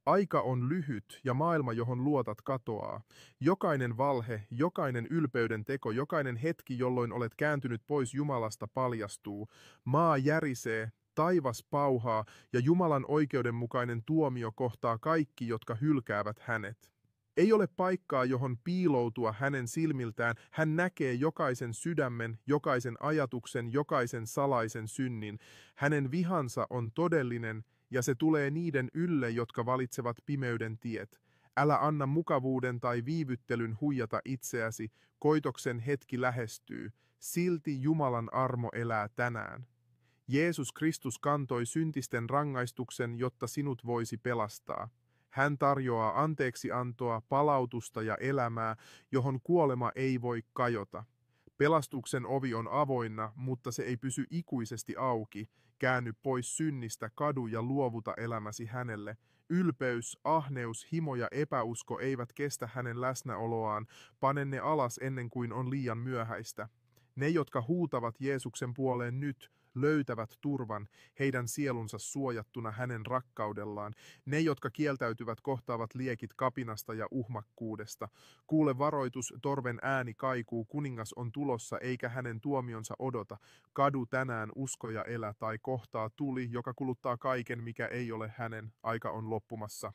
Aika on lyhyt ja maailma, johon luotat, katoaa. Jokainen valhe, jokainen ylpeyden teko, jokainen hetki, jolloin olet kääntynyt pois Jumalasta, paljastuu. Maa järisee, taivas pauhaa ja Jumalan oikeudenmukainen tuomio kohtaa kaikki, jotka hylkäävät hänet. Ei ole paikkaa, johon piiloutua hänen silmiltään. Hän näkee jokaisen sydämen, jokaisen ajatuksen, jokaisen salaisen synnin. Hänen vihansa on todellinen ja se tulee niiden ylle, jotka valitsevat pimeyden tiet. Älä anna mukavuuden tai viivyttelyn huijata itseäsi, koitoksen hetki lähestyy. Silti Jumalan armo elää tänään. Jeesus Kristus kantoi syntisten rangaistuksen, jotta sinut voisi pelastaa. Hän tarjoaa anteeksiantoa, palautusta ja elämää, johon kuolema ei voi kajota. Pelastuksen ovi on avoinna, mutta se ei pysy ikuisesti auki. Käänny pois synnistä, kadu ja luovuta elämäsi hänelle. Ylpeys, ahneus, himo ja epäusko eivät kestä hänen läsnäoloaan. Pane ne alas ennen kuin on liian myöhäistä. Ne, jotka huutavat Jeesuksen puoleen nyt, löytävät turvan, heidän sielunsa suojattuna hänen rakkaudellaan. Ne, jotka kieltäytyvät, kohtaavat liekit kapinasta ja uhmakkuudesta. Kuule varoitus, torven ääni kaikuu, kuningas on tulossa, eikä hänen tuomionsa odota. Kadu tänään, usko ja elä, tai kohtaa tuli, joka kuluttaa kaiken, mikä ei ole hänen, aika on loppumassa.